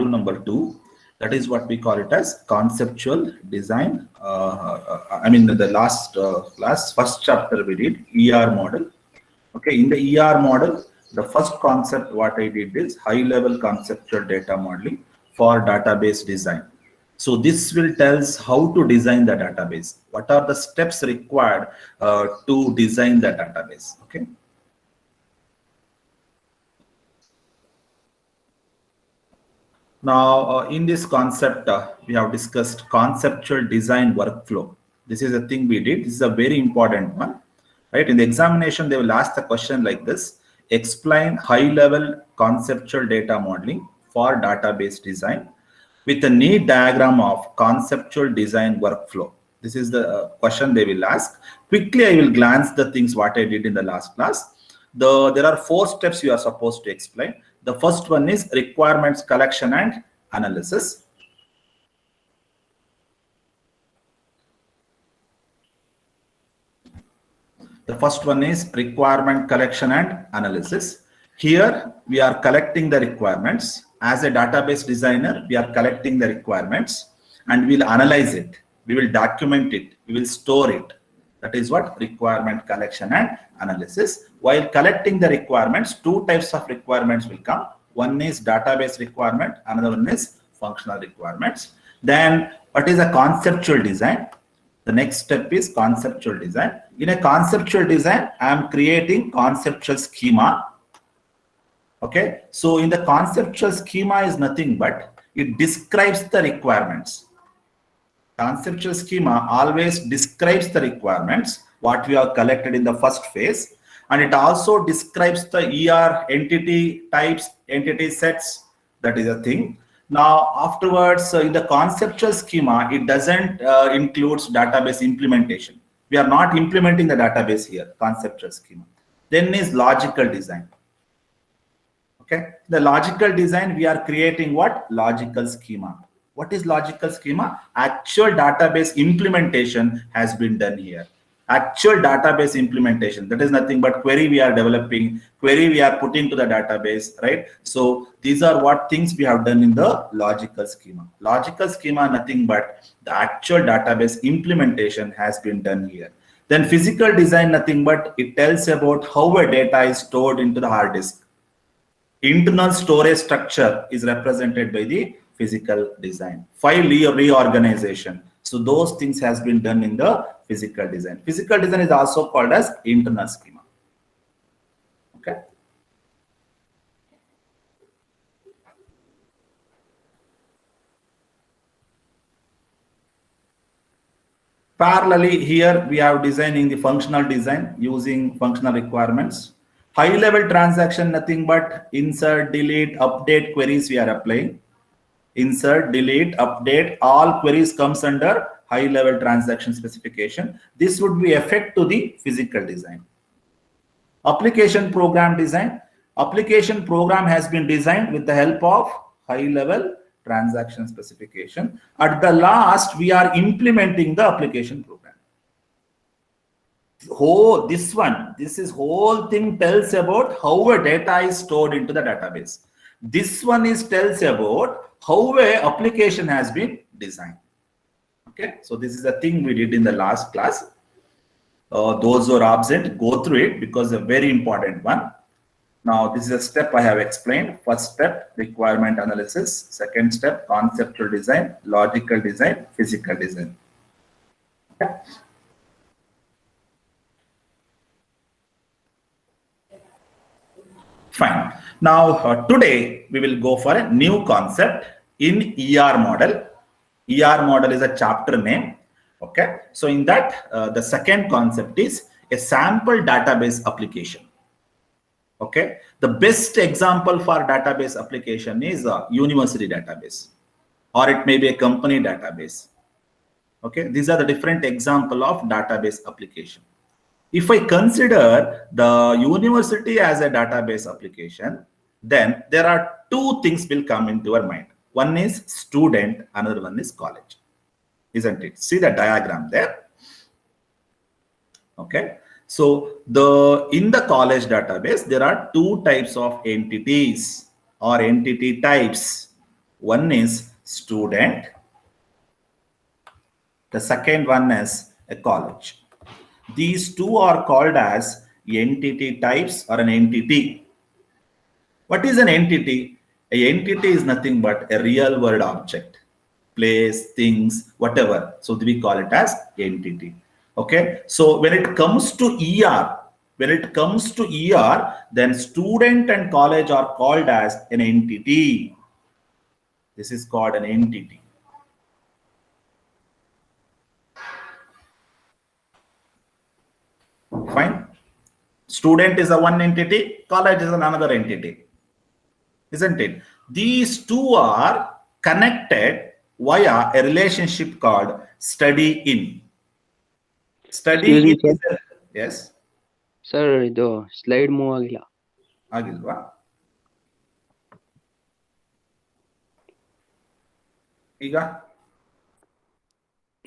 module number 2. That is what we call it as conceptual design. I mean, the last class, first chapter we did ER model. Okay, in the ER model, the first concept what I did is high-level conceptual data modeling for database design. So this will tell us how to design the database. What are the steps required to design the database? Okay. Now, in this concept, we have discussed conceptual design workflow. This is a thing we did. This is a very important one, right? In the examination, they will ask the question like this: explain high-level conceptual data modeling for database design with a neat diagram of conceptual design workflow. This is the question they will ask. Quickly, I will glance the things what I did in the last class. There are 4 steps you are supposed to explain. The first one is requirements collection and analysis. The first one is requirement collection and analysis. Here we are collecting the requirements. As a database designer, we are collecting the requirements and we'll analyze it. We will document it. We will store it. That is what requirement collection and analysis. While collecting the requirements, 2 types of requirements will come. One is database requirement, another one is functional requirements. Then what is a conceptual design? The next step is conceptual design. In a conceptual design, I am creating conceptual schema. Okay, so in the conceptual schema is nothing but it describes the requirements. Conceptual schema always describes the requirements, what we have collected in the first phase, and it also describes the ER entity types, entity sets. That is a thing. Now, afterwards, in the conceptual schema, it doesn't includes database implementation. We are not implementing the database here, conceptual schema. Then is logical design. Okay, the logical design, we are creating what? Logical schema. What is logical schema? Actual database implementation has been done here. Actual database implementation, that is nothing but query we are developing, query we are putting to the database, right? So these are what things we have done in the logical schema. Logical schema, nothing but the actual database implementation has been done here. Then physical design, nothing but it tells about how a data is stored into the hard disk. Internal storage structure is represented by the physical design. File reorganization. So those things has been done in the physical design. Physical design is also called as internal schema. Okay. Parallelly, here we are designing the functional design using functional requirements. High level transaction, nothing but insert, delete, update queries we are applying. Insert, delete, update, all queries comes under high level transaction specification. This would be effect to the physical design. Application program design. Application program has been designed with the help of high level transaction specification. At the last, we are implementing the application program. This whole thing tells about how a data is stored into the database. This one tells about how a application has been designed. Okay, so this is a thing we did in the last class. Those who are absent, go through it because a very important one. Now, this is a step I have explained. First step, requirement analysis. Second step, conceptual design, logical design, physical design. Okay. Fine. Now, today we will go for a new concept in ER model. ER model is a chapter name. Okay. So in that, the second concept is a sample database application. Okay. The best example for database application is a university database, or it may be a company database. Okay. These are the different example of database application. If I consider the university as a database application, then there are 2 things will come into your mind. One is student, another one is college, isn't it? See the diagram there. Okay. So in the college database, there are 2 types of entities or entity types. One is student. The second one is a college. These two are called as entity types or an entity. What is an entity? An entity is nothing but a real world object, place, things, whatever. So we call it as entity. Okay. So when it comes to ER, then student and college are called as an entity. This is called an entity. Fine. Student is a one entity, college is another entity, isn't it? These two are connected via a relationship called study in. Study in is yes. Sir, ಇದು slide move ಆಗಿಲ್ಲ. ಆಗಿಲ್ವಾ? ಈಗ?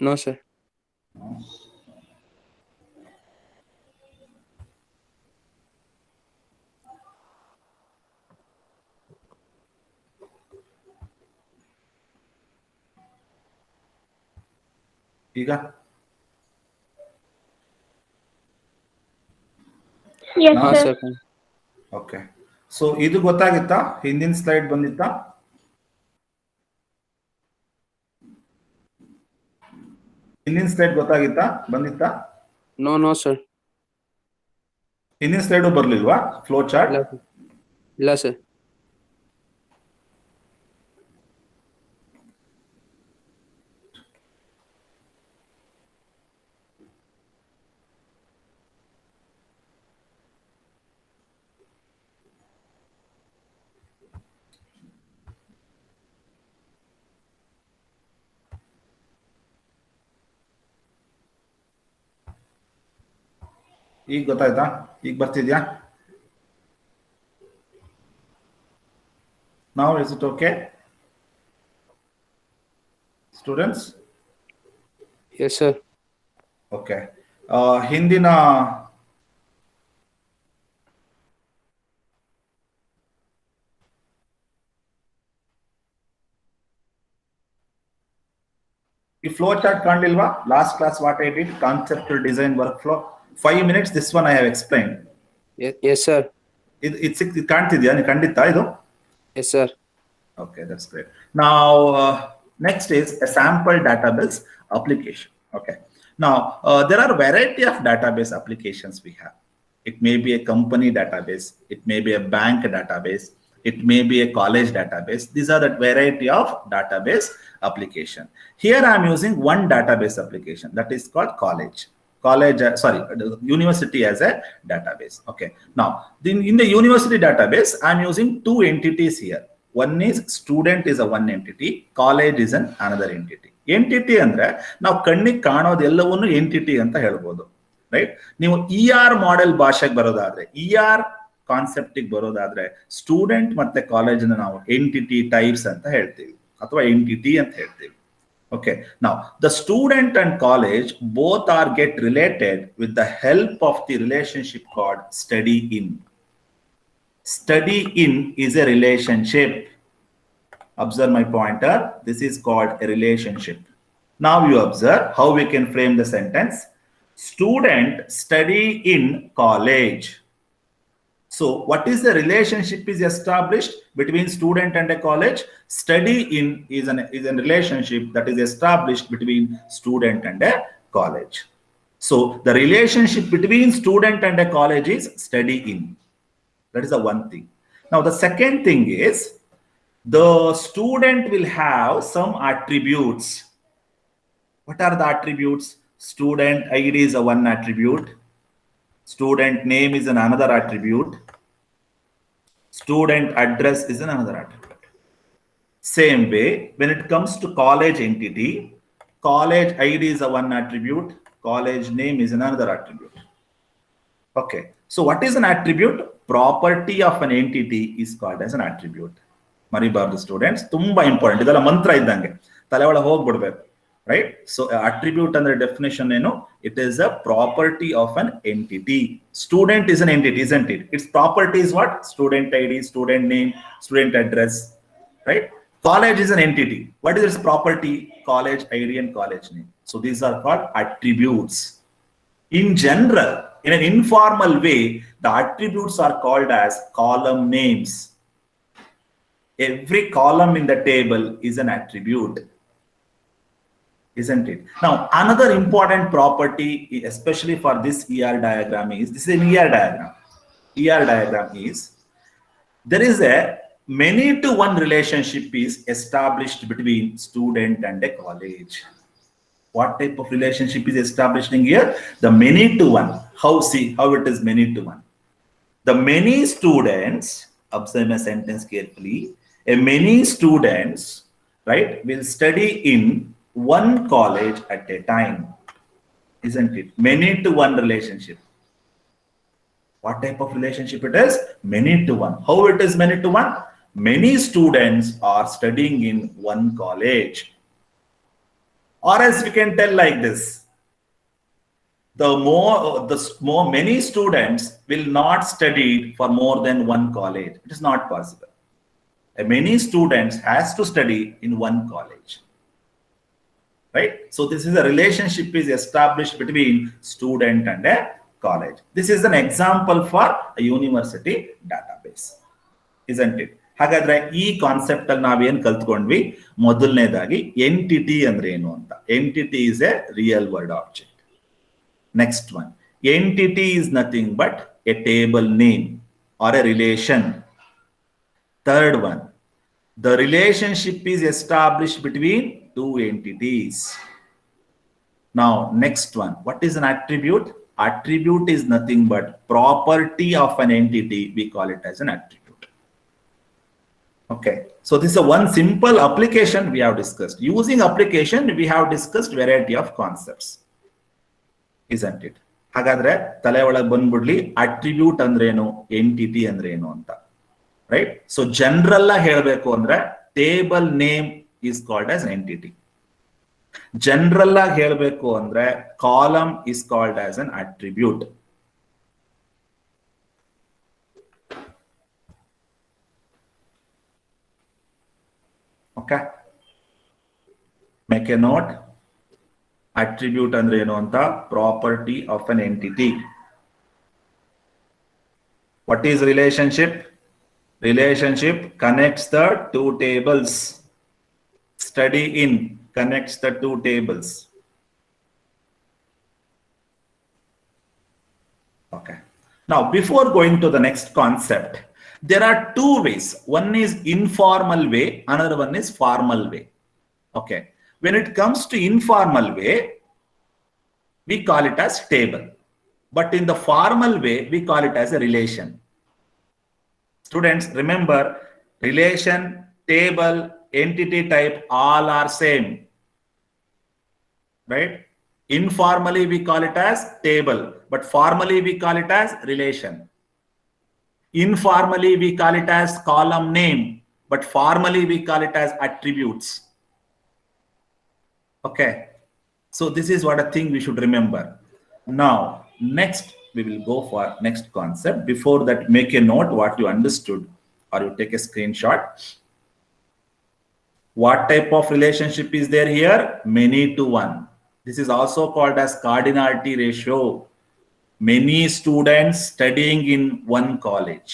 No, sir. ಈಗ? Yes, ಹಾ sir. Sir. Okay. So ಇದು ಗೊತ್ತಾಗಿತ್ತಾ? ಹಿಂದಿನ slide ಬಂದಿತ್ತಾ? ಹಿಂದಿನ ಸ್ಲೈಡ್ ಗೊತ್ತಾಗಿತ್ತಾ? ಬಂದಿತ್ತಾ? No, sir. ಹಿಂದಿನ ಸ್ಲೈಡು ಬರ್ಲಿಲ್ವಾ? Flow chart? ಇಲ್ಲ ಸರ್. ಈಗ ಗೊತ್ತಾಯ್ತಾ? ಈಗ ಬರ್ತಿದ್ಯಾ? Now is it okay? Students? Yes, sir. Okay. ಹಿಂದಿನ ಈ ಫ್ಲೋ ಚಾರ್ಟ್ ಕಾಣಲಿಲ್ವಾ? Last class what I did conceptual design work flow 5 minutes. This one I have explained. Yes, sir. ಇದು ಕಾಣ್ತಿದ್ಯಾ? ನೀವು ಖಂಡಿತ ಇದು? Yes, sir. Okay, that's great. Now, next is a sample database application. Okay. Now, there are a variety of database applications we have. It may be a company database. It may be a bank database. It may be a college database. These are the variety of database application. Here I am using one database application that is called university as a database. Okay. Now, in the university database, I am using two entities here. One is student is a one entity, college is another entity. Entity ಅಂದ್ರೆ ನಾವು ಕಣ್ಣಿಗೆ ಕಾಣೋದೆಲ್ಲವನ್ನು entity ಅಂತ ಹೇಳ್ಬೋದು, right? ನೀವು ER model ಭಾಷೆಗೆ ಬರೋದಾದ್ರೆ, ER ಕಾನ್ಸೆಪ್ಟಿಗೆ ಬರೋದಾದ್ರೆ, student ಮತ್ತೆ ಕಾಲೇಜ್ ನಾವು ಎಂಟಿಟಿ ಟೈಪ್ಸ್ ಅಂತ ಹೇಳ್ತೀವಿ ಅಥವಾ ಎಂಟಿಟಿ ಅಂತ ಹೇಳ್ತೀವಿ. Okay. Now, the student and college both are get related with the help of the relationship called study in. Study in is a relationship. Observe my pointer. This is called a relationship. Now you observe how we can frame the sentence. Student study in college. So what is the relationship is established between student and a college? Study in is a relationship that is established between student and a college. So the relationship between student and a college is study in. That is the one thing. Now the second thing is the student will have some attributes. What are the attributes? Student ID is a one attribute. Student name is another attribute. Student address is another attribute. Same way, when it comes to college entity, college ID is a one attribute. College name is another attribute. Okay. So what is an attribute? Property of an entity is called as an attribute. Maribardu students, tumba important. Idala mantra iddange. Tale ola hogbidbeku. Right? So attribute under definition, it is a property of an entity. Student is an entity, isn't it? Its property is what? Student ID, student name, student address, right? College is an entity. What is its property? College ID and college name. So these are called attributes. In general, in an informal way, the attributes are called as column names. Every column in the table is an attribute, isn't it? Now, another important property, especially for this ER diagram, is this is an ER diagram. ER diagram is there is a many-to-one relationship is established between student and a college. What type of relationship is established in here? The many-to-one. How it is many-to-one? The many students, observe my sentence carefully, a many students, right, will study in one college at a time, isn't it? Many-to-one relationship. What type of relationship it is? Many-to-one. How it is many-to-one? Many students are studying in one college. Or else we can tell like this: many students will not study for more than one college. It is not possible. Many students has to study in one college, right? So this is a relationship is established between student and a college. This is an example for a university database, isn't it? ಹಾಗಾದ್ರೆ ಈ concept ಅಲ್ಲಿ ನಾವೇನ್ ಕಲ್ತ್ಕೊಂಡ್ವಿ? ಮೊದಲನೇದಾಗಿ entity ಅಂದ್ರೆ ಏನು ಅಂತ. Entity is a real world object. Next one, entity is nothing but a table name or a relation. Third one, the relationship is established between two entities. Now, next one, what is an attribute? Attribute is nothing but property of an entity. We call it as an attribute. Okay, so this is a one simple application we have discussed. Using application, we have discussed variety of concepts, isn't it? ಹಾಗಾದ್ರೆ ತಲೆ ಒಳಗೆ ಬಂದ್ಬಿಡ್ಲಿ attribute ಅಂದ್ರೆ ಏನು, entity ಅಂದ್ರೆ ಏನು ಅಂತ. Right? So general ಹೇಳಬೇಕು ಅಂದ್ರೆ table name is called as entity. General ಹೇಳಬೇಕು ಅಂದ್ರೆ column is called as an attribute. Okay. Make a note. Attribute ಅಂದ್ರೆ ಏನು ಅಂತ, property of an entity. What is relationship? Relationship connects the two tables. Study in connects the two tables. Okay. Now, before going to the next concept, there are two ways. One is informal way, another one is formal way. Okay. When it comes to informal way, we call it as table. But in the formal way, we call it as a relation. Students, remember, relation, table, entity type, all are same, right? Informally, we call it as table, but formally, we call it as relation. Informally, we call it as column name, but formally, we call it as attributes. Okay, so this is what a thing we should remember. Now, next, we will go for next concept. Before that, make a note what you understood, or you take a screenshot. What type of relationship is there here? Many to one. This is also called as cardinality ratio. Many students studying in one college.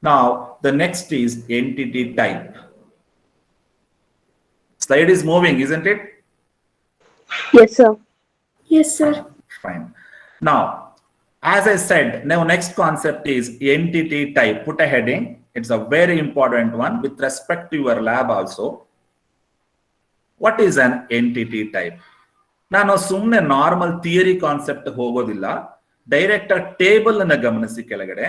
Now, the next is entity type. Slide is moving, isn't it? Yes, sir. Yes, sir. Fine. Now, as I said, now next concept is entity type. Put a heading. It's a very important one with respect to your lab also. What is an entity type? ನಾನು ಸುಮ್ಮನೆ normal theory concept ಹೋಗೋದಿಲ್ಲ, direct table ಅನ್ನ ಗಮನಿಸಿ. ಕೆಳಗಡೆ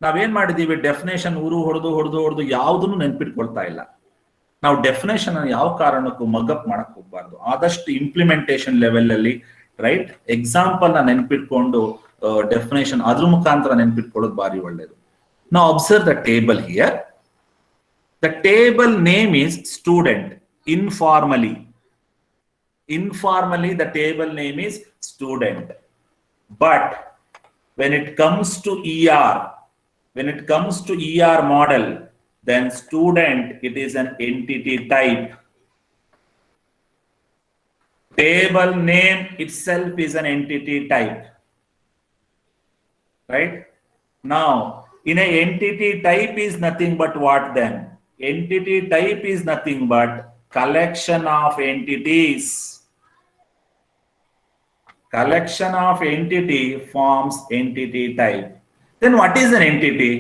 ನಾವೇನ್ ಮಾಡಿದೀವಿ, definition ಹೊಡೆದು ಯಾವುದನ್ನು ನೆನ್ಪಿಟ್ಕೊಳ್ತಾ ಇಲ್ಲ. ನಾವು ಡೆಫಿನೇಷನ್ ಯಾವ ಕಾರಣಕ್ಕೂ ಮಗಪ್ ಮಾಡಕ್ ಹೋಗ್ಬಾರ್ದು. ಆದಷ್ಟು ಇಂಪ್ಲಿಮೆಂಟೇಷನ್ ಲೆವೆಲ್ ಅಲ್ಲಿ, ರೈಟ್, ಎಕ್ಸಾಂಪಲ್ ನ ನೆನ್ಪಿಟ್ಕೊಂಡು ಡೆಫಿನೇಷನ್ ಅದ್ರ ಮುಖಾಂತರ ನೆನ್ಪಿಟ್ಕೊಳ್ಳೋದು ಬಾರಿ ಒಳ್ಳೇದು. ನಾವು observe the table here. The table name is student. Informally, the table name is student. But when it comes to ER, When it comes to ER model, then student, it is an entity type. Table name itself is an entity type. Right? Now, in an entity type is nothing but what then? Entity type is nothing but collection of entities. Collection of entity forms entity type. Then what is an entity?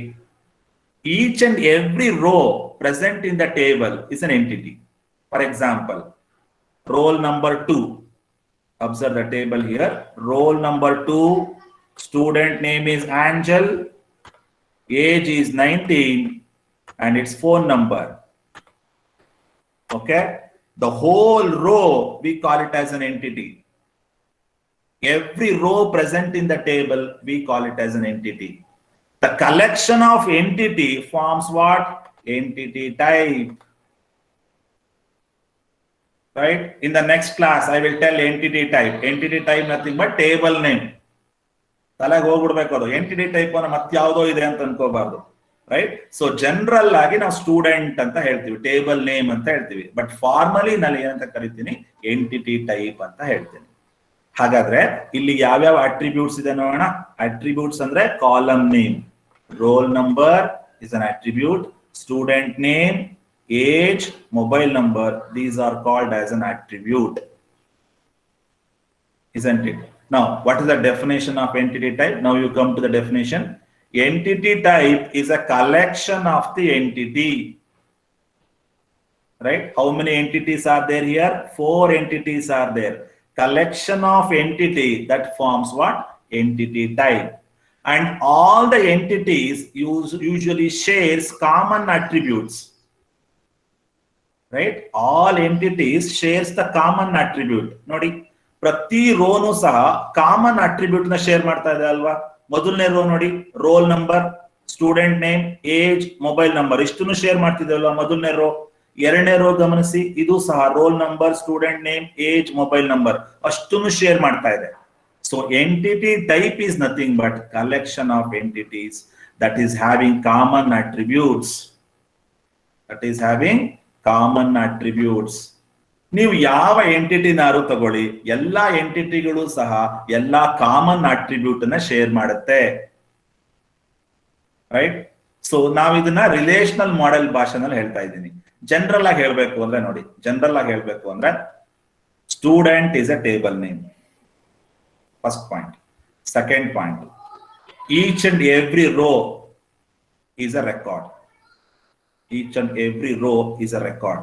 Each and every row present in the table is an entity. For example, roll number 2. Observe the table here. Roll number 2, student name is Angel, age is 19, and its phone number. Okay? The whole row, we call it as an entity. Every row present in the table, we call it as an entity. The collection of entity forms what? Entity type. Right? In the next class, I will tell entity type. Entity type nothing but table name. ತಲೆಗೆ ಹೋಗ್ಬಿಡ್ಬೇಕು ಅದು entity type ಅನ್ನ ಮತ್ಯಾವುದೋ ಇದೆ ಅಂತ ಅನ್ಕೋಬಾರ್ದು. Right? So general ಆಗಿ ನಾವು student ಅಂತ ಹೇಳ್ತೀವಿ, table name ಅಂತ ಹೇಳ್ತೀವಿ. ಬಟ್ ಫಾರ್ಮಲಿ ನಾನು ಏನಂತ ಕರಿತೀನಿ? ಎಂಟಿಟಿ ಟೈಪ್ ಅಂತ ಹೇಳ್ತೀನಿ. ಹಾಗಾದ್ರೆ ಇಲ್ಲಿ ಯಾವ್ಯಾವ ಅಟ್ರಿಬ್ಯೂಟ್ಸ್ ಇದೆ ನೋಡೋಣ. ಅಟ್ರಿಬ್ಯೂಟ್ಸ್ ಅಂದ್ರೆ column name, roll number is an attribute, student name, age, mobile number, these are called as an attribute. Isn't it? Now, what is the definition of entity type? Now you come to the definition. Entity type is a collection of the entity. Right? How many entities are there here? 4 entities are there. Collection of entity, that forms what? Entity type. And all the entities usually shares common attributes. Right? All entities shares the common attribute. ನೋಡಿ, ಪ್ರತಿ ರೋನು ಸಹ common attribute ನ share ಮಾಡ್ತಾ ಇದೆ ಅಲ್ವಾ? ಮೊದಲನೇ row ನೋಡಿ, roll number, student name, age, mobile number, ಇಷ್ಟನ್ನು ಶೇರ್ ಮಾಡ್ತಿದೆ ಅಲ್ವಾ ಮೊದಲನೇ ರೋ. ಎರಡನೇ ರೋ ಗಮನಿಸಿ, ಇದು ಸಹ roll number, student name, age, mobile number ಅಷ್ಟನ್ನು ಶೇರ್ ಮಾಡ್ತಾ ಇದೆ. So entity type is nothing but collection of entities that is having common attributes. That is having common attributes. ನೀವು ಯಾವ ಎಂಟಿಟಿನಾರು ತಗೊಳ್ಳಿ, ಎಲ್ಲಾ ಎಂಟಿಟಿಗಳು ಸಹ ಎಲ್ಲಾ ಕಾಮನ್ ಅಟ್ರಿಬ್ಯೂಟ್ ನ ಶೇರ್ ಮಾಡುತ್ತೆ. ರೈಟ್? ಸೊ ನಾವು ಇದನ್ನ ರಿಲೇಶನಲ್ ಮಾಡೆಲ್ ಭಾಷೆನಲ್ಲಿ ಹೇಳ್ತಾ ಇದ್ದೀನಿ. ಜನರಲ್ ಆಗಿ ಹೇಳ್ಬೇಕು ಅಂದ್ರೆ ನೋಡಿ, ಜನರಲ್ ಆಗಿ ಹೇಳ್ಬೇಕು ಅಂದ್ರೆ student is a table name. First point. Second point, each and every row is a record. Each and every row is a record.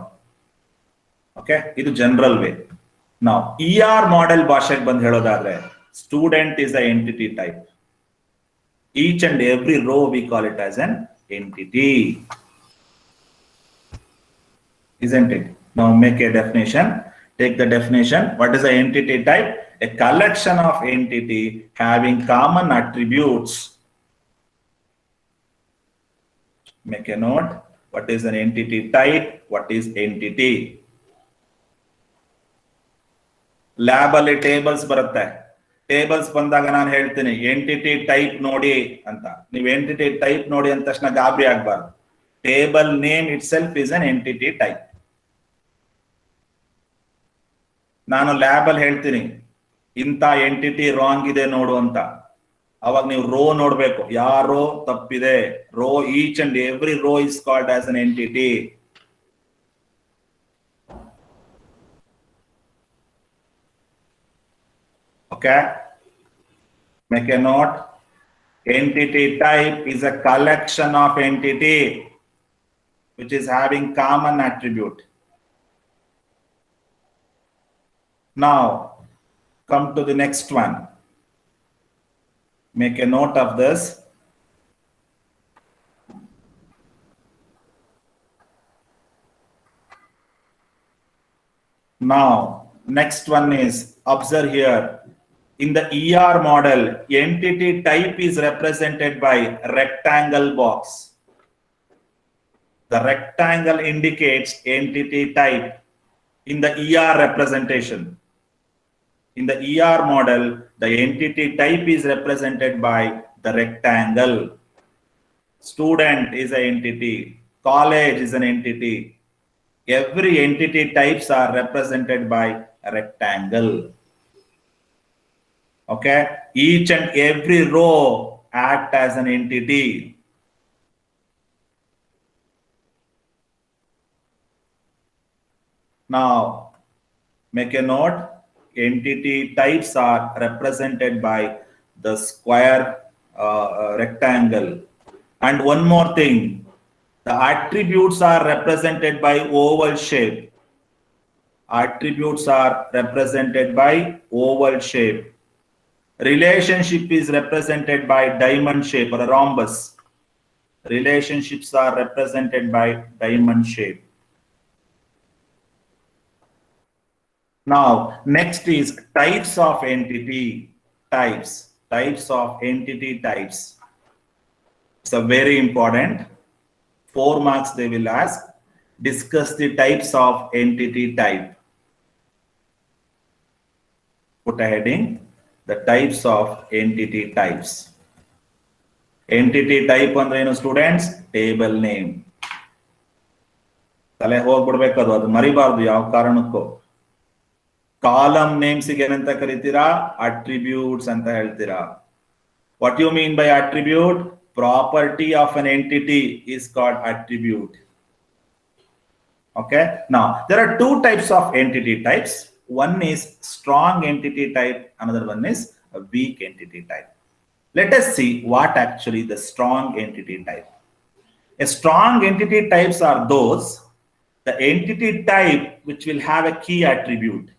Okay, ಇದು general way. Now ER model ಭಾಷೆಗೆ ಬಂದು ಹೇಳೋದಾದ್ರೆ student is a entity type. Each and every row we call it as an entity. Isn't it? Now make a definition. Take the definition. What is an entity type? A collection of entity having common attributes. Make a note. What is an entity type? What is entity? Lab ಅಲ್ಲಿ tables ಬರುತ್ತೆ. Tables ಬಂದಾಗ ನಾನು ಹೇಳ್ತೀನಿ entity type ನೋಡಿ ಅಂತ. ನೀವು entity type ನೋಡಿ ಅಂದ ತಕ್ಷಣ ಗಾಬರಿ ಆಗ್ಬಾರ್ದು. Table name it self is an entity type. ನಾನು ಲ್ಯಾಬ್ ಅಲ್ಲಿ ಹೇಳ್ತೀನಿ ಇಂಥ ಎಂಟಿಟಿ ರಾಂಗ್ ಇದೆ ನೋಡು ಅಂತ. ಅವಾಗ ನೀವು ರೋ ನೋಡ್ಬೇಕು, ಯಾವ ರೋ ತಪ್ಪಿದೆ. Row, each and every row is called as an entity. Okay, make a note. Entity type is a collection of entity which is having common attribute. Now come to the next one. Make a note of this. Now next one is, observe here. In the ER model, entity type is represented by rectangle box. The rectangle indicates entity type in the ER representation. In the ER model, the entity type is represented by the rectangle. Student is an entity. College is an entity. Every entity types are represented by a rectangle. Okay, each and every row act as an entity. Now, make a note, entity types are represented by the square rectangle. And one more thing, the attributes are represented by oval shape. Attributes are represented by oval shape. Relationship is represented by diamond shape or a rhombus. Relationships are represented by diamond shape. Now, next is types of entity types. Types of entity types. It's a very important. 4 marks they will ask. Discuss the types of entity type. Put a heading. The types of entity types. Entity type ಅಂದ್ರೆ ಏನು students? Table name. ತಲೆ ಹೋಗ್ಬಿಡ್ಬೇಕದು, ಅದು ಮರಿಬಾರ್ದು ಯಾವ ಕಾರಣಕ್ಕೂ. Column names ಗೆ ಏನಂತ ಕರಿತೀರಾ? Attributes ಅಂತ ಹೇಳ್ತೀರಾ. What you mean by attribute? Property of an entity is called attribute. Okay. Now, there are two types of entity types. One is strong entity type. Another one is a weak entity type. Let us see what actually the strong entity type. A strong entity types are those, the entity type which will have a key attribute.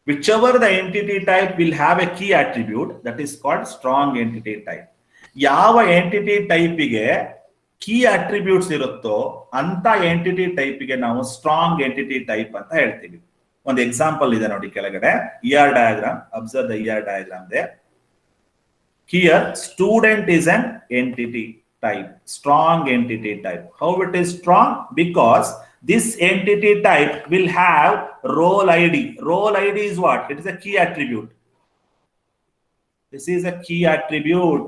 Whichever the entity type will have a key attribute, that is called strong entity type. ಯಾವ entity type ಗೆ key attributes ಇರುತ್ತೋ ಅಂತ entity type ಗೆ ನಾವು strong entity type ಅಂತ ಹೇಳ್ತೀವಿ. ಒಂದು example ಇದೆ ನೋಡಿ ಕೆಳಗಡೆ, ER diagram. Observe the ER diagram there. Here, student is an entity type, strong entity type. How it is strong? Because this entity type will have role ID. Role ID is what? It is a key attribute. This is a key attribute.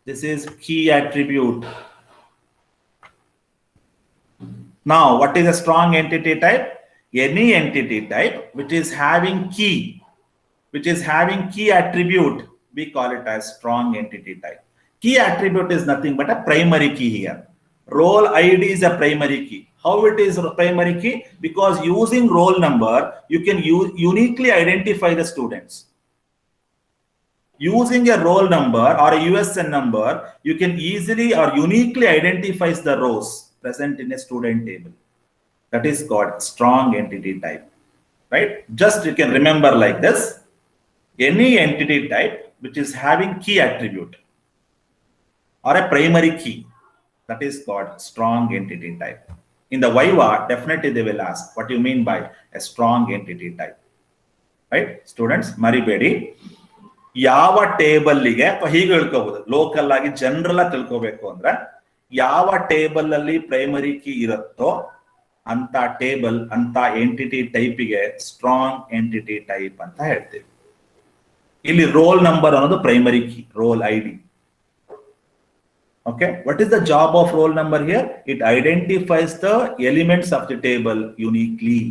This is key attribute. Now, what is a strong entity type? Any entity type which is having key attribute, we call it as strong entity type. Key attribute is nothing but a primary key here. Role ID is a primary key. How it is a primary key? Because using roll number, you can uniquely identify the students. Using a roll number or a USN number, you can easily or uniquely identify the rows present in a student table. That is called strong entity type, right? Just you can remember like this. Any entity type which is having key attribute or a primary key, that is called strong entity type. In the Viva, definitely they will ask, what do you mean by a strong entity type? Right? Students, maribedi. ಯಾವ ಟೇಬಲ್ಗೆ ಹೀಗೆ ಹೇಳ್ಕೋಬಹುದು, local ಆಗಿ general ಆಗಿ ತಿಳ್ಕೋಬೇಕು ಅಂದ್ರೆ, ಯಾವ table ಅಲ್ಲಿ primary key ಇರುತ್ತೋ ಅಂತ ಟೇಬಲ್ ಅಂತ ಎಂಟಿಟಿ ಟೈಪಿಗೆ ಸ್ಟ್ರಾಂಗ್ ಎಂಟಿಟಿ ಟೈಪ್ ಅಂತ ಹೇಳ್ತೀವಿ. ಇಲ್ಲಿ ರೋಲ್ ನಂಬರ್ ಅನ್ನೋದು primary key, roll ID. Okay, what is the job of roll number here? It identifies the elements of the table uniquely.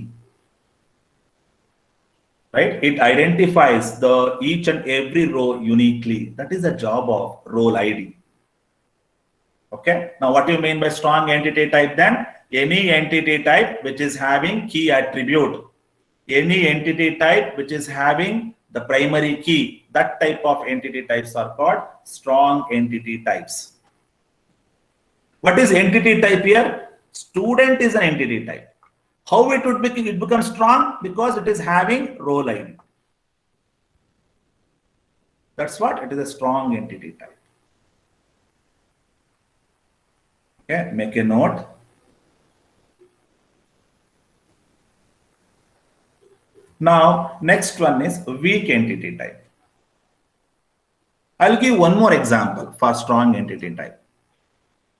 Right? It identifies the each and every row uniquely. That is the job of roll ID. Okay. Now, what do you mean by strong entity type then? Any entity type which is having key attribute. Any entity type which is having the primary key. That type of entity types are called strong entity types. What is entity type here? Student is an entity type. How it would become strong? Because it is having role ID. That's what it is, a strong entity type. Okay, make a note. Now, next one is weak entity type. I'll give one more example for strong entity type.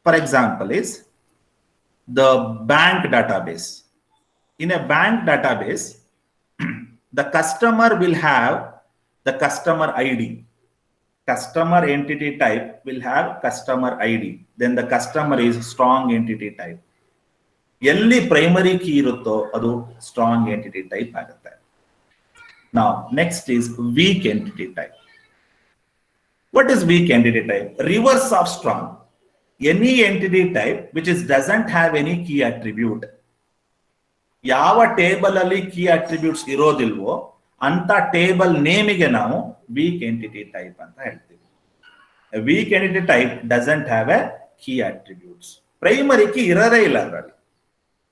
For example is the bank database. In a bank database, the customer will have the customer ID. customer entity type will have customer ID. Then the customer is strong entity type. ಎಲ್ಲಿ primary key ಇರುತ್ತೋ ಅದು strong entity type ಆಗುತ್ತೆ. Now next is weak entity type. What is weak entity type? Reverse of strong. Any entity type which doesn't have any key attribute. ಯಾವ table ಅಲ್ಲಿ key attributes ಇರೋದಿಲ್ವೋ ಅಂತ table ನೇಮಿಗೆ ನಾವು weak entity type ಅಂತ ಹೇಳ್ತೀವಿ. Weak entity type doesn't have a key attributes. Primary key ಇರೋದೇ ಇಲ್ಲ ಅದರಲ್ಲಿ.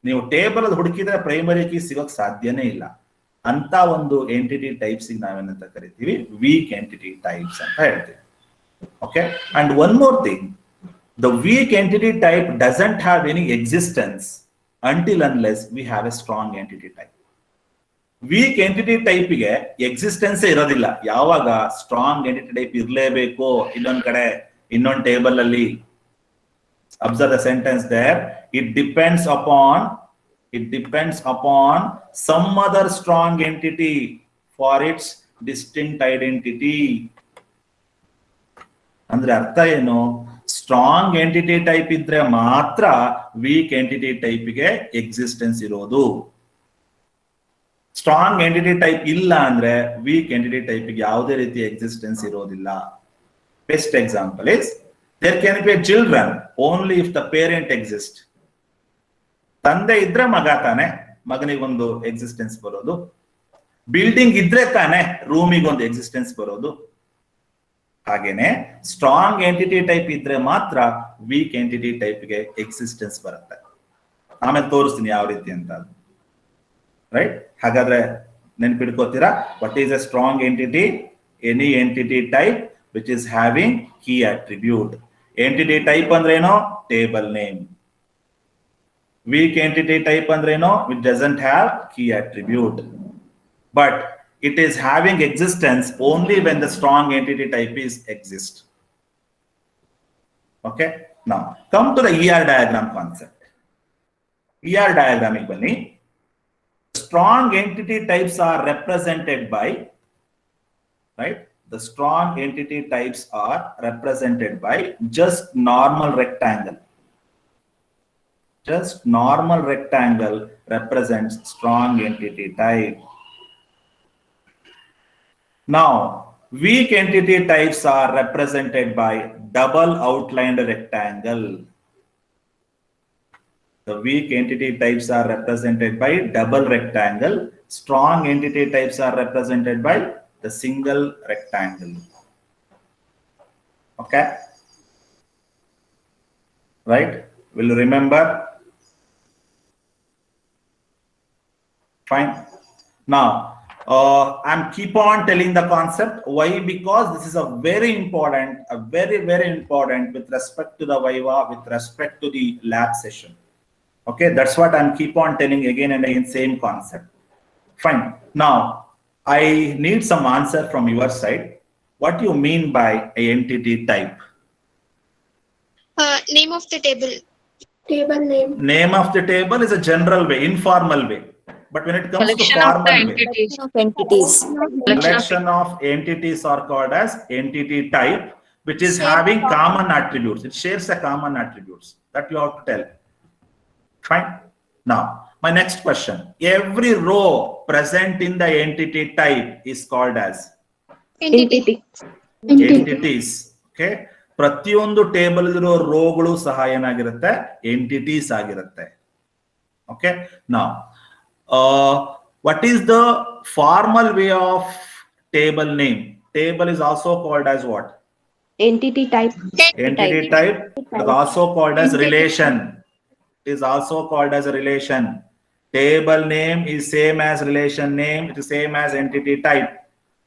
ನೀವು ಟೇಬಲ್ ಅಲ್ಲಿ ಹುಡುಕಿದ್ರೆ ಪ್ರೈಮರಿ ಕೀ ಸಿಗೋಕ್ ಸಾಧ್ಯನೇ ಇಲ್ಲ. ಅಂತ ಒಂದು ಎಂಟಿಟಿ ಟೈಪ್ಸ್ ನಾವೇನಂತ ಕರಿತೀವಿ, ವೀಕ್ ಎಂಟಿಟಿ ಟೈಪ್ಸ್ ಅಂತ ಹೇಳ್ತೀವಿ. Okay, and one more thing, the weak entity type doesn't have any existence until unless we have a strong entity type. Weak entity type ಗೆ existence ಇರೋದಿಲ್ಲ. ಯಾವಾಗ ಸ್ಟ್ರಾಂಗ್ ಎಂಟಿಟಿ ಟೈಪ್ ಇರಲೇಬೇಕು ಇನ್ನೊಂದ್ ಕಡೆ ಇನ್ನೊಂದು table ಅಲ್ಲಿ. Observe the sentence there. It depends upon some other strong entity for its distinct identity. ಅಂದ್ರೆ ಅರ್ಥ ಏನು? ಸ್ಟ್ರಾಂಗ್ ಎಂಟಿಟಿ ಟೈಪ್ ಇದ್ರೆ ಮಾತ್ರ ವೀಕ್ ಎಂಟಿಟಿ ಟೈಪ್ಗೆ ಎಕ್ಸಿಸ್ಟೆನ್ಸ್ ಇರೋದು. ಸ್ಟ್ರಾಂಗ್ ಎಂಟಿಟಿ ಟೈಪ್ ಇಲ್ಲ ಅಂದ್ರೆ ವೀಕ್ ಎಂಟಿಟಿ ಟೈಪ್ಗೆ ಯಾವುದೇ ರೀತಿ ಎಕ್ಸಿಸ್ಟೆನ್ಸ್ ಇರೋದಿಲ್ಲ. Best example is there can be children only if the parent exist. ತಂದೆ ಇದ್ರೆ ಮಗ ತಾನೆ ಮಗನಿಗೊಂದು ಎಕ್ಸಿಸ್ಟೆನ್ಸ್ ಬರೋದು. ಬಿಲ್ಡಿಂಗ್ ಇದ್ರೆ ತಾನೆ ರೂಮಿಗೊಂದು ಎಕ್ಸಿಸ್ಟೆನ್ಸ್ ಬರೋದು. ಹಾಗೇನೆ ಸ್ಟ್ರಾಂಗ್ ಎಂಟಿಟಿ ಟೈಪ್ ಇದ್ರೆ ಮಾತ್ರ ವೀಕ್ ಎಂಟಿಟಿ ಟೈಪ್ಗೆ ಎಕ್ಸಿಸ್ಟೆನ್ಸ್ ಬರುತ್ತೆ. ಆಮೇಲೆ ತೋರಿಸ್ತೀನಿ ಯಾವ ರೀತಿ ಅಂತ. ರೈಟ್, ಹಾಗಾದ್ರೆ ನೆನ್ಪಿಡ್ಕೋತೀರಾ? What is a strong entity? Any entity type which is having key attribute. Entity type ಅಂದ್ರೇನೋ? Table name. Weak entity type ಅಂದ್ರೇನೋ? Which doesn't have key attribute. But it is having existence only when the strong entity type is exist. Okay, now come to the ER diagram concept. ER diagram bani, strong entity types are represented by, right? The strong entity types are represented by just normal rectangle. Just normal rectangle represents strong entity type. Now, weak entity types are represented by double outlined rectangle. The weak entity types are represented by double rectangle. Strong entity types are represented by the single rectangle. Okay? Right? Will you remember? Fine. Now, I'm keep on telling the concept. Why? Because this is a very important with respect to the Viva, with respect to the lab session. Okay, that's what I'm keep on telling again and again, same concept. Fine. Now, I need some answer from your side. What do you mean by a entity type? Name of the table. Table name. Name of the table is a general way, informal way. But when it comes Collection to of the formal way, entities. Entities. collection of entities are called as entity type, which is Same having common. common attributes. It shares a common attributes that you have to tell. Fine. Now, my next question. Every row present in the entity type is called as Entity. entities. Okay. ಪ್ರತಿಯೊಂದು table ಇರೋ ರೋಗಳು ಸಹ ಏನಾಗಿರುತ್ತೆ? Entities ಆಗಿರುತ್ತೆ. Okay. Now, what is the formal way of table name? Table is also called as what? Entity type. Entity type is also called as relation. It is also called as a relation. Table name is same as relation name. It is same as entity type.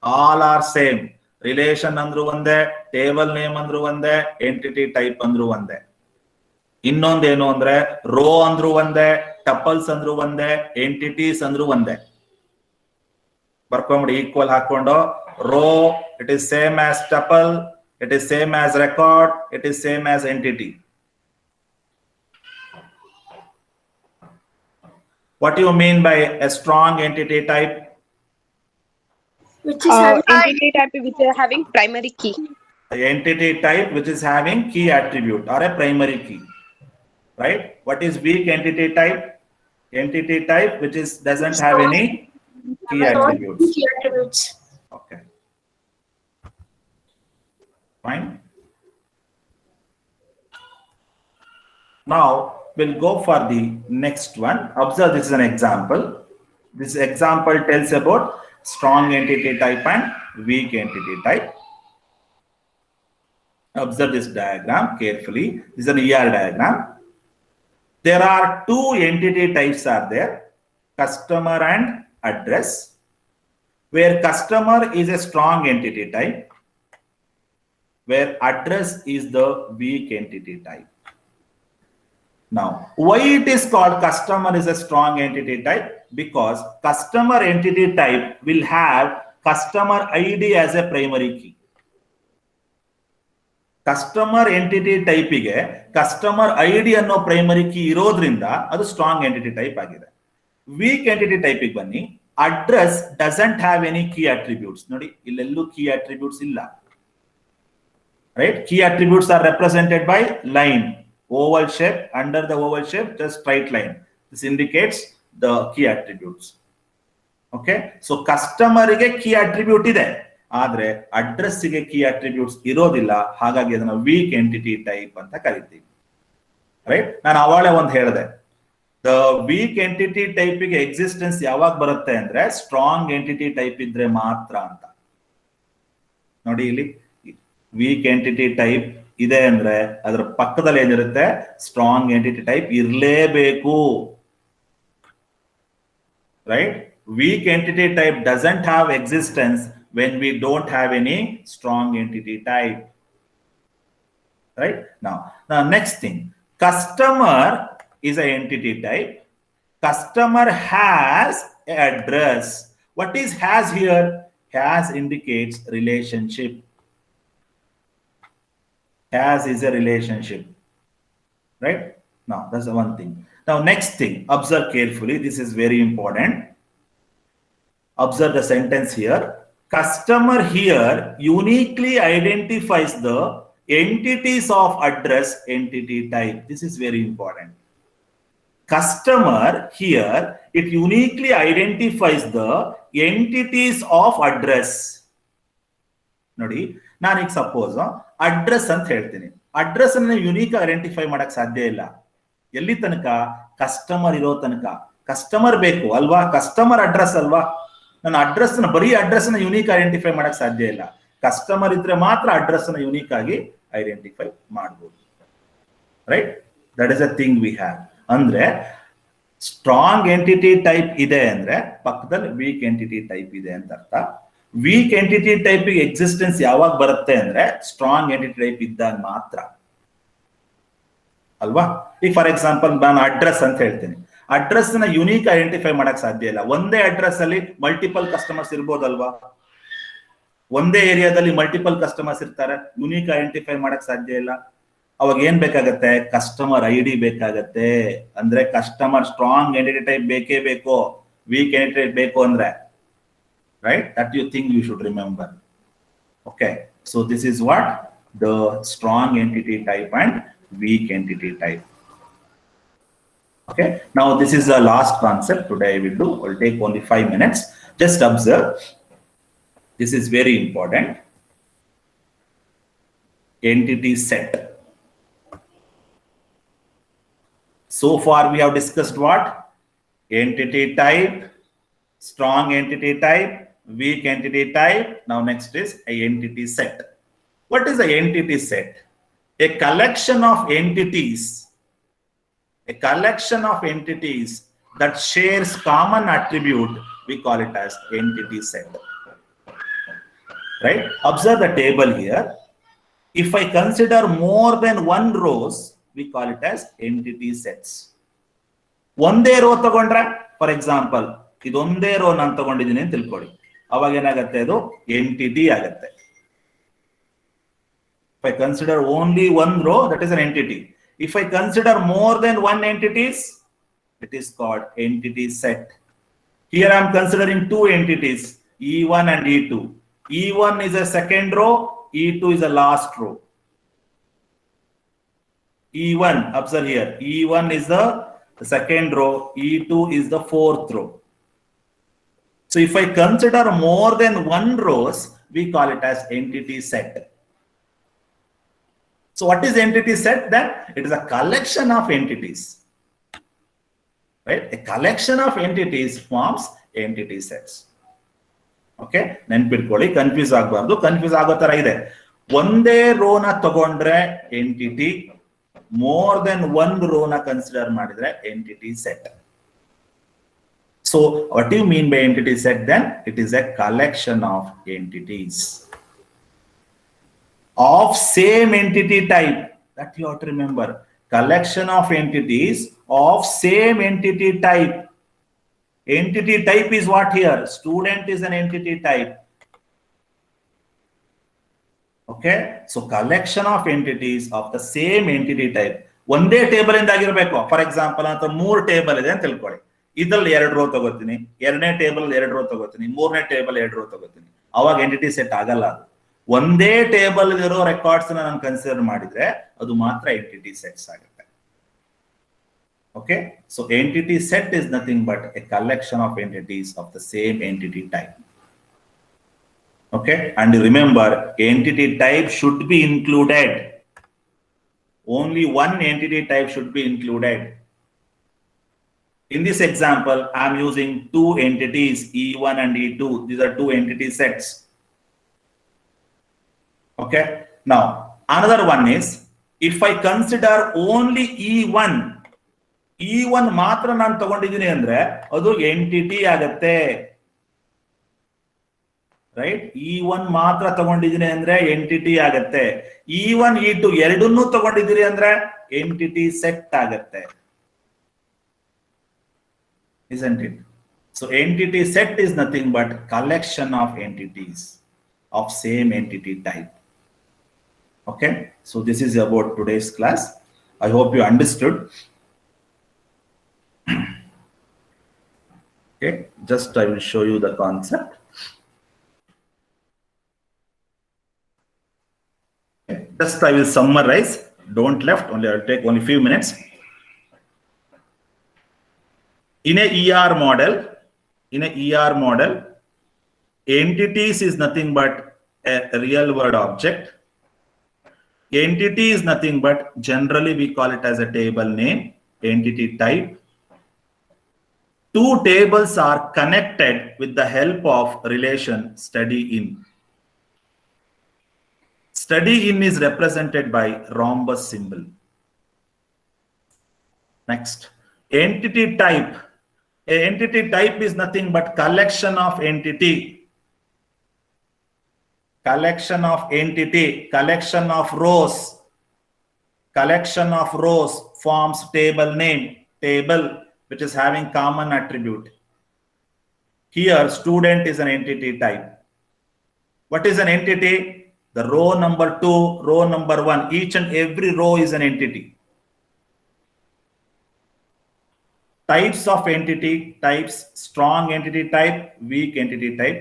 All are same. Relation andru onde, table name andru onde, entity type andru onde. ಇನ್ನೊಂದೇನು ಅಂದ್ರೆ rho ಅಂದ್ರು ಒಂದೇ, ಟಪಲ್ಸ್ ಅಂದ್ರು ಒಂದೇ, entities ಅಂದ್ರು ಒಂದೇ. ಬರ್ಕೊಂಬಿಡಿ equal ಹಾಕೊಂಡು. Row it is same as tuple, it is same as record, it is same as entity. What do you mean by a strong entity type? Which is having Entity type which are having primary key. The entity type which is having key attribute or a primary key, right? What is weak entity type? Entity type which is doesn't have any key attributes. Key attributes. Okay. Fine. Now we'll go for the next one. Observe, this is an example. This example tells about strong entity type and weak entity type. Observe this diagram carefully. This is an ER diagram. There are two entity types are there, customer and address, where customer is a strong entity type, where address is the weak entity type. Now, why it is called customer is a strong entity type? Because customer entity type will have customer ID as a primary key. Customer entity type ಗೆ customer ID ಅನ್ನೋ primary key ಇರೋದ್ರಿಂದ ಅದು strong entity type ಆಗಿದೆ. Weak entity type ಗೆ ಬನ್ನಿ, address doesn't have any key attributes. ನೋಡಿ, ಇಲ್ಲೆಲ್ಲೂ key attributes ಇಲ್ಲ. Right? Key attributes are represented by line, oval shape, under the oval shape, just straight line. This indicates the key attributes. Okay? So customer ಗೆ key attribute ಇದೆ. ಆದ್ರೆ address ಗೆ key attributes ಇರೋದಿಲ್ಲ, ಹಾಗಾಗಿ ಅದನ್ನ weak entity type ಅಂತ ಕರಿತೀವಿ. Right? ನಾನು ಅವಾಳೆ ಒಂದು ಹೇಳಿದೆ, ದ ವೀಕ್ ಎಂಟಿಟಿ ಟೈಪ್ ಗೆ ಎಕ್ಸಿಸ್ಟೆನ್ಸ್ ಯಾವಾಗ ಬರುತ್ತೆ ಅಂದ್ರೆ ಸ್ಟ್ರಾಂಗ್ ಎಂಟಿಟಿ ಟೈಪ್ ಇದ್ರೆ ಮಾತ್ರ ಅಂತ. ನೋಡಿ, ಇಲ್ಲಿ ವೀಕ್ ಎಂಟಿಟಿ ಟೈಪ್ ಇದೆ ಅಂದ್ರೆ ಅದರ ಪಕ್ಕದಲ್ಲಿ ಏನಿರುತ್ತೆ, ಸ್ಟ್ರಾಂಗ್ ಎಂಟಿಟಿ ಟೈಪ್ ಇರಲೇಬೇಕು. Right? Weak entity type doesn't have existence when we don't have any strong entity type. Right? Now next thing, customer is an entity type. Customer has an address. What is has here? Has indicates relationship. Has is a relationship. Right? Now that's the one thing. Now next thing, observe carefully. This is very important. Observe the sentence here. Customer here uniquely identifies the entities of address entity type. This is very important. Customer here, it uniquely identifies the entities of address. ನೋಡಿ, ನಾನೀಗ suppose address ಅಂತ ಹೇಳ್ತೀನಿ. Address ಅನ್ನು unique identify ಮಾಡಕ್ ಸಾಧ್ಯ ಇಲ್ಲ. ಎಲ್ಲಿ ತನಕ? ಕಸ್ಟಮರ್ ಇರೋ ತನಕ. ಕಸ್ಟಮರ್ ಬೇಕು ಅಲ್ವಾ? ಕಸ್ಟಮರ್ ಅಡ್ರೆಸ್ ಅಲ್ವಾ? ನನ್ನ ಅಡ್ರೆಸ್ ಬರೀ ಅಡ್ರೆಸ್ ನ ಯುನೀಕ್ ಐಡೆಂಟಿಫೈ ಮಾಡಕ್ ಸಾಧ್ಯ ಇಲ್ಲ. ಕಸ್ಟಮರ್ ಇದ್ರೆ ಮಾತ್ರ ಅಡ್ರೆಸ್ ನ ಯುನೀಕ್ ಆಗಿ ಐಡೆಂಟಿಫೈ ಮಾಡಬಹುದು. Right? That is a thing we have. ಅಂದ್ರೆ ಸ್ಟ್ರಾಂಗ್ ಎಂಟಿಟಿ ಟೈಪ್ ಇದೆ ಅಂದ್ರೆ ಪಕ್ಕದಲ್ಲಿ ವೀಕ್ ಎಂಟಿಟಿ ಟೈಪ್ ಇದೆ ಅಂತ ಅರ್ಥ. ವೀಕ್ ಎಂಟಿಟಿ ಟೈಪ್ ಎಕ್ಸಿಸ್ಟೆನ್ಸ್ ಯಾವಾಗ ಬರುತ್ತೆ ಅಂದ್ರೆ ಸ್ಟ್ರಾಂಗ್ ಎಂಟಿಟಿ ಟೈಪ್ ಇದ್ದಾಗ ಮಾತ್ರ ಅಲ್ವಾ? ಈಗ ಫಾರ್ ಎಕ್ಸಾಂಪಲ್ ನಾನು ಅಡ್ರೆಸ್ ಅಂತ ಹೇಳ್ತೀನಿ. ಅಡ್ರೆಸ್ ನ ಯುನೀಕ್ ಐಡೆಂಟಿಫೈ ಮಾಡಕ್ ಸಾಧ್ಯ ಇಲ್ಲ. ಒಂದೇ ಅಡ್ರೆಸ್ ಅಲ್ಲಿ ಮಲ್ಟಿಪಲ್ ಕಸ್ಟಮರ್ಸ್ ಇರ್ಬೋದಲ್ವಾ? ಒಂದೇ ಏರಿಯಾದಲ್ಲಿ ಮಲ್ಟಿಪಲ್ ಕಸ್ಟಮರ್ಸ್ ಇರ್ತಾರೆ, ಯುನೀಕ್ ಐಡೆಂಟಿಫೈ ಮಾಡಕ್ ಸಾಧ್ಯ ಇಲ್ಲ. ಅವಾಗ ಏನ್ ಬೇಕಾಗತ್ತೆ? ಕಸ್ಟಮರ್ ಐಡಿ ಬೇಕಾಗತ್ತೆ. ಅಂದ್ರೆ ಕಸ್ಟಮರ್ ಸ್ಟ್ರಾಂಗ್ ಎಂಟಿಟಿ ಟೈಪ್ ಬೇಕೇ ಬೇಕು. ವೀಕ್ ಎಂಟಿಟಿ ಟೈಪ್ ಬೇಕು ಅಂದ್ರೆ, right? That you think you should remember. Okay, so this is what the strong entity type and weak entity type. Okay, now this is the last concept today I will do. I'll take only 5 minutes. Just observe, this is very important. Entity set. So far we have discussed what? Entity type, strong entity type, weak entity type. Now next is a entity set. What is a entity set? A collection of entities, a collection of entities that shares common attribute, we call it as entity set. Right? Observe the table here. If I consider more than one rows, we call it as entity sets. ಒಂದೇ rho ತಗೊಂಡ್ರೆ, for example ಇದೊಂದೇ rho ನಾನು ತಗೊಂಡಿದ್ದೀನಿ ಅಂತ ತಿಳ್ಕೊಳ್ಳಿ, ಅವಾಗ ಏನಾಗುತ್ತೆ? ಅದು ಎಂಟಿಟಿ ಆಗುತ್ತೆ. If I consider only one row, that is an entity. If I consider more than one entities, it is called entity set. Here I am considering two entities, E1 and E2. E1 is a second row, E2 is the last row. E1, observe here, E1 is the second row, E2 is the fourth row. So if I consider more than one rows, we call it as entity set. So what is entity set then? It is a collection of entities. Right? A collection of entities forms entity sets. Okay? ನೆನ್ಪಿಟ್ಕೊಳ್ಳಿ, confuse ಆಗಬಾರ್ದು. Confuse ಆಗೋ ತರ ಇದೆ. ಒಂದೇ ರೋನ ತಗೊಂಡ್ರೆ entity, more than one ರೋನ consider ಮಾಡಿದ್ರೆ entity set. So what do you mean by entity set then? It is a collection of entities of same entity type. That you have to remember. Collection of entities of same entity type. Entity type is what here? Student is an entity type. Okay? So collection of entities of the same entity type. ಒಂದೇ table ಇಂದ ಆಗಿರಬೇಕು. For example ಅಂತ 3 table ಇದೆ ಅಂತ ತಿಳ್ಕೊಳ್ಳಿ. ಇದ್ರಲ್ಲಿ 2 rho ತಗೋತೀನಿ, ಎರಡನೇ ಟೇಬಲ್ 2 ರೋ ತಗೋತೀನಿ, ಮೂರನೇ ಟೇಬಲ್ 2 ರೋ ತಗೋತೀನಿ. ಅವಾಗ ಎಂಟಿಟಿ ಸೆಟ್ ಆಗಲ್ಲ. ಅದು ಒಂದೇ ಟೇಬಲ್ ಇರೋ ರೆಕಾರ್ಡ್ಸ್ ನಾನು ಕನ್ಸಿಡರ್ ಮಾಡಿದ್ರೆ ಅದು ಮಾತ್ರ ಎಂಟಿಟಿ ಸೆಟ್ಸ್ ಆಗುತ್ತೆ. Okay, so entity set is nothing but a collection of entities of the same entity type. Okay, and remember, entity type should be included. Only one entity type should be included. In this example, I am using 2 entities, E1 and E2. These are 2 entity sets. Okay, now another one is, if I consider only E1 ಮಾತ್ರ ನಾನು ತಗೊಂಡಿದ್ದೀನಿ ಅಂದ್ರೆ ಅದು entity ಆಗತ್ತೆ. Right? E1 ಮಾತ್ರ ತಗೊಂಡಿದ್ದೀನಿ ಅಂದ್ರೆ entity ಆಗತ್ತೆ. E1 E2 ಎರಡನ್ನೂ ತಗೊಂಡಿದ್ದೀರಿ ಅಂದ್ರೆ ಎಂಟಿಟಿ ಸೆಟ್ ಆಗತ್ತೆ. Isn't it? So entity set is nothing but collection of entities of same entity type. Okay, so this is about today's class. I hope you understood. Okay, just I will show you the concept. Okay, just I will summarize. Don't left, only I will take only few minutes. In a ER model, entities is nothing but a real world object. Entity is nothing but, generally we call it as a table name, entity type. 2 tables are connected with the help of relation study in. Study in is represented by rhombus symbol. Next, entity type. A entity type is nothing but collection of entity. Collection of entity, collection of rows. Collection of rows forms table name, table which is having common attribute. Here, student is an entity type. What is an entity? The row number 2, row number 1, each and every row is an entity. Types of entity types: strong entity type, weak entity type.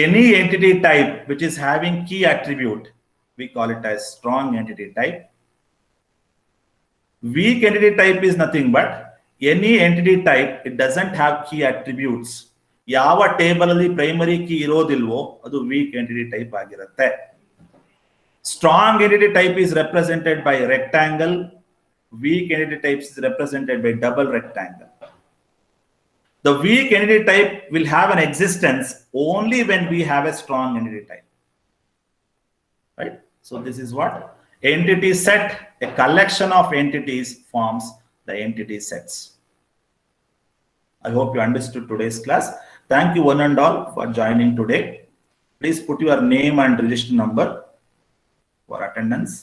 Any entity type which is having key attribute, we call it as strong entity type. Weak entity type is nothing but any entity type, it doesn't have key attributes. ಯಾವ table ಅಲ್ಲಿ primary key ಇರೋದಿಲ್ವೋ ಅದು weak entity type ಆಗಿರುತ್ತೆ. Strong entity type is represented by rectangle. Weak entity types is represented by double rectangle. The weak entity type will have an existence only when we have a strong entity type. Right? So this is what entity set, a collection of entities, forms the entity sets. I hope you understood today's class. Thank you one and all for joining today. Please put your name and register number for attendance.